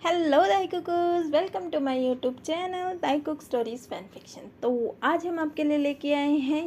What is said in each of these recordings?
Hello Taekookies, welcome to my YouTube channel Taekook stories fan fiction. तो आज हम आपके लिए लेके आए हैं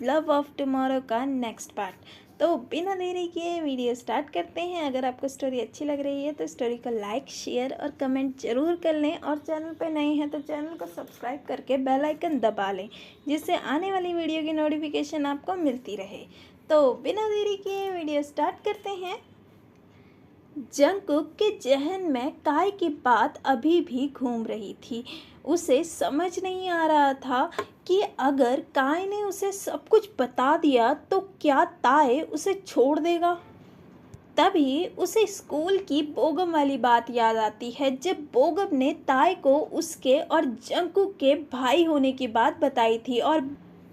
लव ऑफ टुमारो का नेक्स्ट पार्ट। तो बिना देरी किए वीडियो स्टार्ट करते हैं। अगर आपको स्टोरी अच्छी लग रही है तो स्टोरी को लाइक, शेयर और कमेंट जरूर कर लें, और चैनल पे नए हैं तो चैनल को सब्सक्राइब करके बेल आइकन दबा लें, जिससे आने वाली वीडियो की नोटिफिकेशन आपको मिलती रहे। तो बिना देरी किए वीडियो स्टार्ट करते हैं। जंगकुक के जहन में काय की बात अभी भी घूम रही थी। उसे समझ नहीं आ रहा था कि अगर काय ने उसे सब कुछ बता दिया तो क्या ताए उसे छोड़ देगा। तभी उसे स्कूल की बोगम वाली बात याद आती है, जब बोगम ने ताए को उसके और जंगकुक के भाई होने की बात बताई थी, और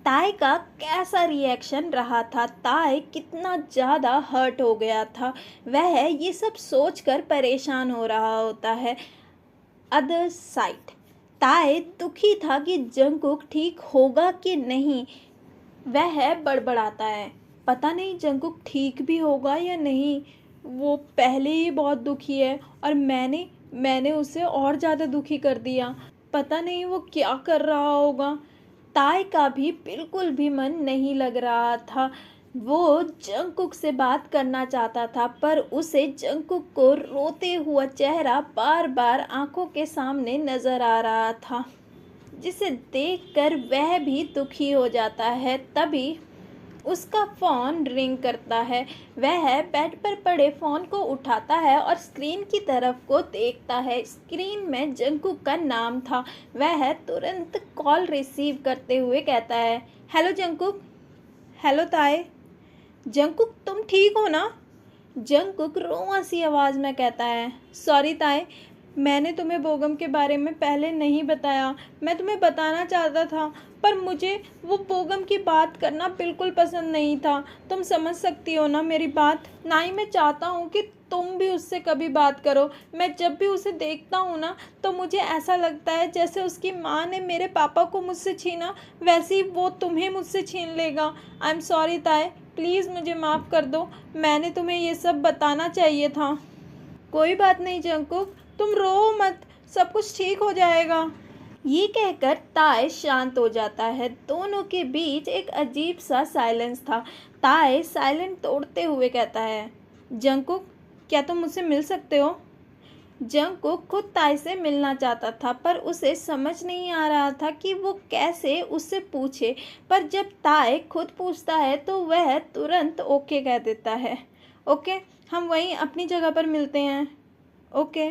ताए का कैसा रिएक्शन रहा था, ताए कितना ज़्यादा हर्ट हो गया था। वह ये सब सोचकर परेशान हो रहा होता है। अदर साइड ताए दुखी था कि जंगकुक ठीक होगा कि नहीं। वह बड़बड़ाता है, पता नहीं जंगकुक ठीक भी होगा या नहीं। वो पहले ही बहुत दुखी है और मैंने उसे और ज़्यादा दुखी कर दिया। पता नहीं वो क्या कर रहा होगा। ताई का भी बिल्कुल भी मन नहीं लग रहा था। वो जंगकुक से बात करना चाहता था, पर उसे जंगकुक को रोते हुआ चेहरा बार बार आंखों के सामने नजर आ रहा था, जिसे देखकर वह भी दुखी हो जाता है। तभी उसका फ़ोन रिंग करता है। वह बेड पर पड़े फ़ोन को उठाता है और स्क्रीन की तरफ को देखता है। स्क्रीन में जंगकुक का नाम था। वह तुरंत कॉल रिसीव करते हुए कहता है, हेलो जंगकुक। हेलो ताए। जंगकुक तुम ठीक हो ना? जंगकुक रोआ सी आवाज़ में कहता है, सॉरी ताए, मैंने तुम्हें बोगम के बारे में पहले नहीं बताया। मैं तुम्हें बताना चाहता था, पर मुझे वो बोगम की बात करना बिल्कुल पसंद नहीं था। तुम समझ सकती हो ना मेरी बात। ना ही मैं चाहता हूँ कि तुम भी उससे कभी बात करो। मैं जब भी उसे देखता हूँ ना, तो मुझे ऐसा लगता है जैसे उसकी माँ ने मेरे पापा को मुझसे छीना, वैसे ही वो तुम्हें मुझसे छीन लेगा। आई एम सॉरी ताए, प्लीज़ मुझे माफ़ कर दो। मैंने तुम्हें ये सब बताना चाहिए था। कोई बात नहीं जंगकुक, तुम रो मत, सब कुछ ठीक हो जाएगा। ये कहकर ताए शांत हो जाता है। दोनों के बीच एक अजीब सा साइलेंस था। ताए साइलेंट तोड़ते हुए कहता है, जंगकुक, क्या तुम मुझसे मिल सकते हो? जंगकुक खुद ताए से मिलना चाहता था, पर उसे समझ नहीं आ रहा था कि वो कैसे उससे पूछे। पर जब ताए खुद पूछता है तो वह तुरंत ओके कह देता है। ओके, हम वहीं अपनी जगह पर मिलते हैं। ओके।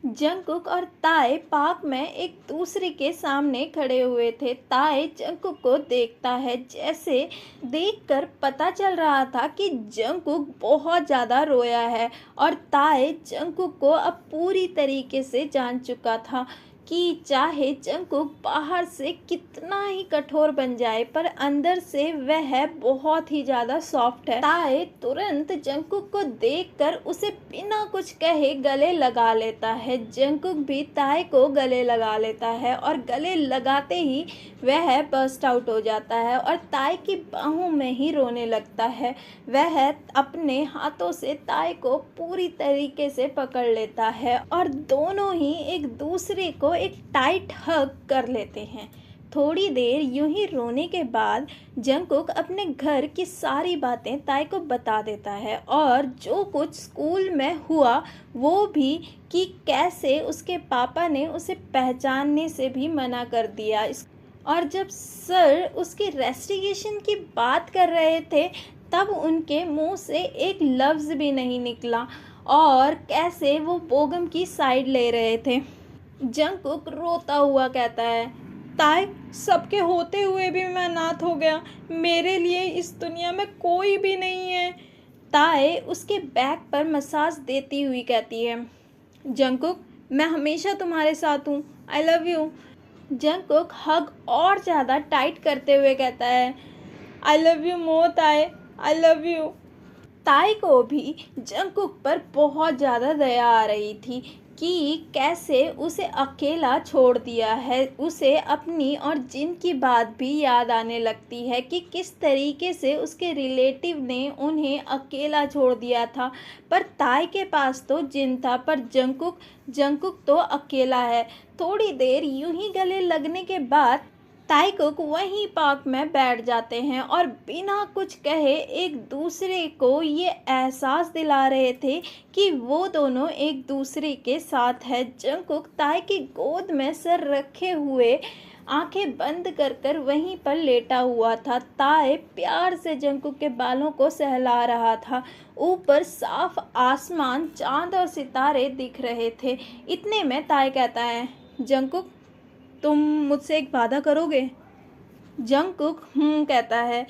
जंगकुक और ताए पार्क में एक दूसरे के सामने खड़े हुए थे। ताए जंगकुक को देखता है, जैसे देखकर पता चल रहा था कि जंगकुक बहुत ज़्यादा रोया है, और ताए जंगकुक को अब पूरी तरीके से जान चुका था कि चाहे जंगकुक बाहर से कितना ही कठोर बन जाए, पर अंदर से वह बहुत ही ज़्यादा सॉफ्ट है। ताए तुरंत जंगकुक को देखकर उसे बिना कुछ कहे गले लगा लेता है। जंगकुक भी ताए को गले लगा लेता है, और गले लगाते ही वह बर्स्ट आउट हो जाता है और ताए की बाहों में ही रोने लगता है। वह अपने हाथों से ताए को पूरी तरीके से पकड़ लेता है, और दोनों ही एक दूसरे को एक टाइट हग कर लेते हैं। थोड़ी देर यूं ही रोने के बाद जंगकुक अपने घर की सारी बातें ताए को बता देता है, और जो कुछ स्कूल में हुआ वो भी, कि कैसे उसके पापा ने उसे पहचानने से भी मना कर दिया। और जब सर उसकी रेस्टिगेशन की बात कर रहे थे, तब उनके मुंह से एक लफ्ज़ भी नहीं निकला, और कैसे वो बोगम की साइड ले रहे थे। जंगकुक रोता हुआ कहता है, ताए, सबके होते हुए भी मैं अनाथ हो गया। मेरे लिए इस दुनिया में कोई भी नहीं है। ताए उसके बैक पर मसाज देती हुई कहती है, जंगकुक, मैं हमेशा तुम्हारे साथ हूँ। I love you. जंगकुक हग और ज़्यादा टाइट करते हुए कहता है, आई लव यू मोर ताए, आई लव यू। ताई को भी जंगकुक पर बहुत ज़्यादा दया आ रही थी, कि कैसे उसे अकेला छोड़ दिया है। उसे अपनी और जिन की बात भी याद आने लगती है कि किस तरीके से उसके रिलेटिव ने उन्हें अकेला छोड़ दिया था। पर ताई के पास तो जिन था, पर जंगकुक जंगकुक तो अकेला है। थोड़ी देर यूं ही गले लगने के बाद ताईकुक वहीं पार्क में बैठ जाते हैं और बिना कुछ कहे एक दूसरे को ये एहसास दिला रहे थे कि वो दोनों एक दूसरे के साथ है। जंगकुक ताई की गोद में सर रखे हुए आंखें बंद कर कर वहीं पर लेटा हुआ था। ताई प्यार से जंगकुक के बालों को सहला रहा था। ऊपर साफ आसमान, चांद और सितारे दिख रहे थे। इतने में ताई कहता है, जंगकुक तुम मुझसे एक वादा करोगे? जंगकुक कहता है।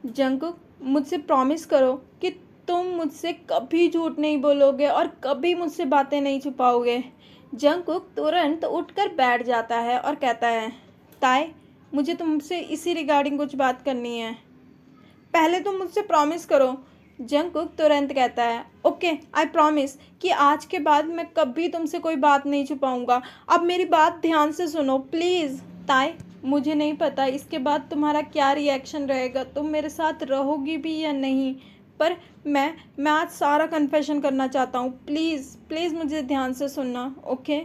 जंगकुक मुझसे प्रॉमिस करो कि तुम मुझसे कभी झूठ नहीं बोलोगे और कभी मुझसे बातें नहीं छुपाओगे। जंगकुक तुरंत उठकर बैठ जाता है और कहता है, ताई मुझे तुमसे इसी रिगार्डिंग कुछ बात करनी है। पहले तुम मुझसे प्रॉमिस करो। जंगकुक तुरंत कहता है, ओके आई प्रॉमिस कि आज के बाद मैं कभी तुमसे कोई बात नहीं छुपाऊंगा। अब मेरी बात ध्यान से सुनो प्लीज़। ताई मुझे नहीं पता इसके बाद तुम्हारा क्या रिएक्शन रहेगा, तुम मेरे साथ रहोगी भी या नहीं, पर मैं आज सारा कन्फेशन करना चाहता हूँ। प्लीज़ प्लीज़ मुझे ध्यान से सुनना, ओके?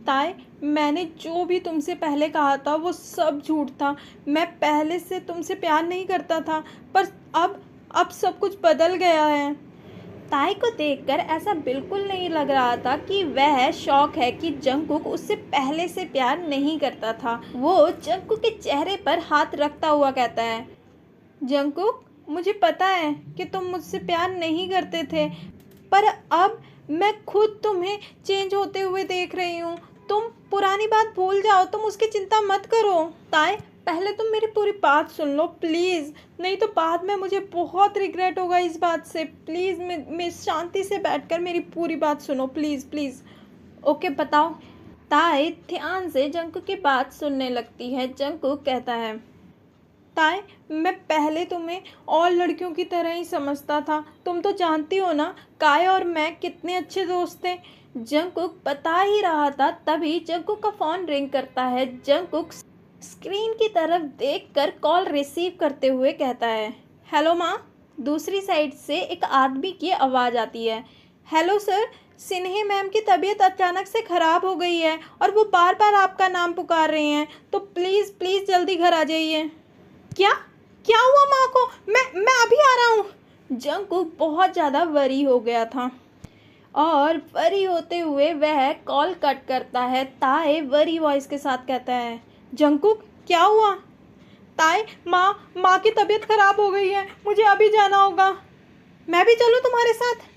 ताई मैंने जो भी तुमसे पहले कहा था वो सब झूठ था। मैं पहले से तुमसे प्यार नहीं करता था, पर अब सब कुछ बदल गया है। ताई को देखकर ऐसा बिल्कुल नहीं लग रहा था कि वह शौक है कि जंगकुक उससे पहले से प्यार नहीं करता था। वो जंगकुक के चेहरे पर हाथ रखता हुआ कहता है, जंगकुक मुझे पता है कि तुम मुझसे प्यार नहीं करते थे, पर अब मैं खुद तुम्हें चेंज होते हुए देख रही हूँ। तुम पुरानी बात भूल जाओ, तुम उसकी चिंता मत करो। ताई पहले तुम मेरी पूरी बात सुन लो प्लीज़, नहीं तो बाद में मुझे बहुत रिग्रेट होगा इस बात से। प्लीज़ मैं शांति से बैठकर मेरी पूरी बात सुनो प्लीज़ प्लीज़। ओके बताओ। ताई ध्यान से जंगकुक की बात सुनने लगती है। जंगकुक कहता है, ताई मैं पहले तुम्हें और लड़कियों की तरह ही समझता था। तुम तो जानती हो ना काय और मैं कितने अच्छे दोस्त थे। जंगकुक बता ही रहा था, तभी जंगकुक का फ़ोन रिंग करता है। जंगकुक स्क्रीन की तरफ देखकर कॉल रिसीव करते हुए कहता है, हेलो माँ। दूसरी साइड से एक आदमी की आवाज़ आती है, हेलो सर, सिन्हे मैम की तबीयत अचानक से ख़राब हो गई है और वो बार बार आपका नाम पुकार रही हैं, तो प्लीज़ प्लीज़ जल्दी घर आ जाइए। क्या क्या हुआ माँ को? मैं अभी आ रहा हूँ। जंगकुक बहुत ज़्यादा वरी हो गया था और वरी होते हुए वह कॉल कट करता है। ताई वरी वॉइस के साथ कहता है, जंगकुक क्या हुआ? ताई माँ की तबीयत खराब हो गई है, मुझे अभी जाना होगा। मैं भी चलूँ तुम्हारे साथ?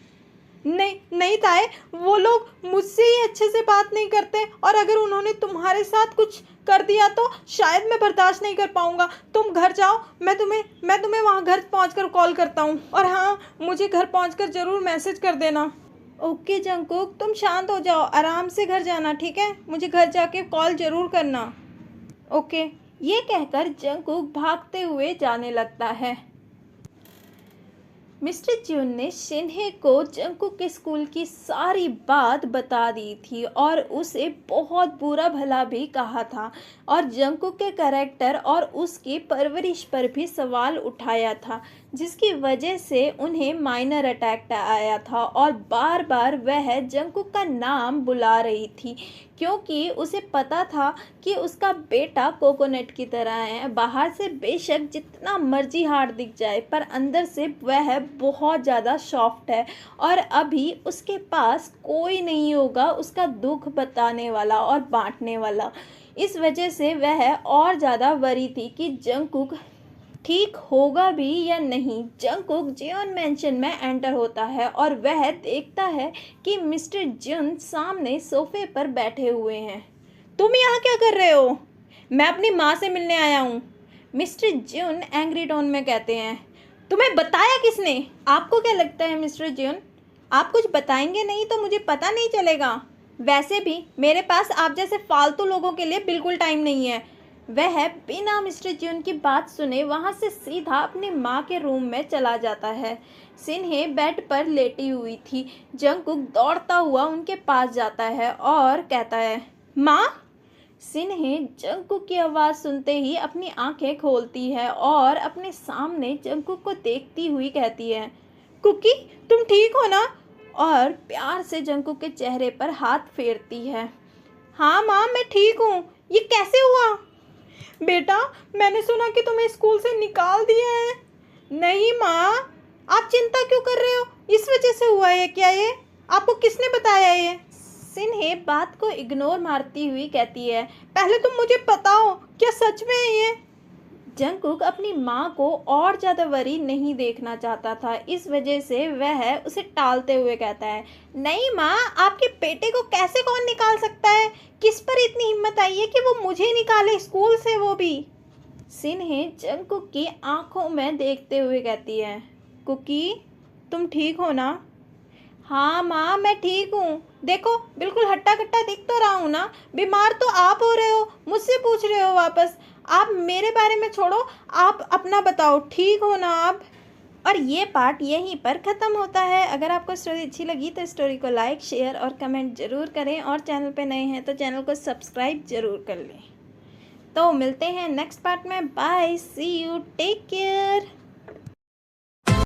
नहीं ताई, वो लोग मुझसे ही अच्छे से बात नहीं करते और अगर उन्होंने तुम्हारे साथ कुछ कर दिया तो शायद मैं बर्दाश्त नहीं कर पाऊँगा। तुम घर जाओ, मैं तुम्हें वहाँ घर पहुँचकर कॉल करता हूँ। और हाँ, मुझे घर पहुँचकर ज़रूर मैसेज कर देना। ओके जंगकुक, तुम शांत हो जाओ, आराम से घर जाना, ठीक है? मुझे घर जाके कॉल ज़रूर करना। ओके। ये कहकर जंगकुक भागते हुए जाने लगता है। मिस्टर ज्यून ने शिन्हे को जंगकुक के स्कूल की सारी बात बता दी थी और उसे बहुत बुरा भला भी कहा था और जंगकुक के कैरेक्टर और उसकी परवरिश पर भी सवाल उठाया था, जिसकी वजह से उन्हें माइनर अटैक आया था और बार बार वह जंगकुक का नाम बुला रही थी, क्योंकि उसे पता था कि उसका बेटा कोकोनट की तरह है। बाहर से बेशक जितना मर्जी हार्ड दिख जाए, पर अंदर से वह बहुत ज़्यादा सॉफ्ट है और अभी उसके पास कोई नहीं होगा उसका दुख बताने वाला और बांटने वाला। इस वजह से वह और ज़्यादा वरी थी कि जंगकुक ठीक होगा भी या नहीं। जंगकुक जियोन मैंशन में एंटर होता है और वह देखता है कि मिस्टर जियोन सामने सोफे पर बैठे हुए हैं। तुम यहाँ क्या कर रहे हो? मैं अपनी माँ से मिलने आया हूँ, मिस्टर जियोन एंग्री टोन में कहते हैं। तुम्हें बताया किसने? आपको क्या लगता है मिस्टर जियोन, आप कुछ बताएंगे नहीं तो मुझे पता नहीं चलेगा? वैसे भी मेरे पास आप जैसे फालतू लोगों के लिए बिल्कुल टाइम नहीं है। वह बिना मिस्टर जून की बात सुने वहां से सीधा अपनी माँ के रूम में चला जाता है। सिन्हे बेड पर लेटी हुई थी। जंगकुक दौड़ता हुआ उनके पास जाता है और कहता है, माँ। सिन्हे जंगकुक की आवाज़ सुनते ही अपनी आंखें खोलती है और अपने सामने जंगकुक को देखती हुई कहती है, कुकी, तुम ठीक हो ना? और प्यार से जंगकुक के चेहरे पर हाथ फेरती है। हाँ माँ, मैं ठीक हूँ। ये कैसे हुआ? बेटा, मैंने सुना कि तुम्हें स्कूल से निकाल दिया है। नहीं माँ, आप चिंता क्यों कर रहे हो? इस वजह से हुआ है क्या ये? आपको किसने बताया ये? सिन्हे बात को इग्नोर मारती हुई कहती है, पहले तुम मुझे बताओ, क्या सच में है ये? जंगकुक अपनी माँ को और ज़्यादा वरी नहीं देखना चाहता था। इस वजह से वह उसे टालते हुए कहता है, नहीं माँ, आपके बेटे को कैसे कौन निकाल सकता है? किस पर इतनी हिम्मत आई है कि वो मुझे निकाले स्कूल से, वो भी? सिन्हे जंगकुक की आंखों में देखते हुए कहती है, कुकी, तुम ठीक हो ना? हाँ माँ, मैं ठीक हूँ। देखो, बिल्कुल हट्टा कट्टा दिख तो रहा हूँ ना? बीमार तो आप हो रहे हो, मुझसे पूछ रहे हो वापस। आप मेरे बारे में छोड़ो, आप अपना बताओ, ठीक हो ना आप? और ये पार्ट यहीं पर ख़त्म होता है। अगर आपको स्टोरी अच्छी लगी तो स्टोरी को लाइक, शेयर और कमेंट ज़रूर करें, और चैनल पे नए हैं तो चैनल को सब्सक्राइब ज़रूर कर लें। तो मिलते हैं नेक्स्ट पार्ट में। Bye, see you, take care.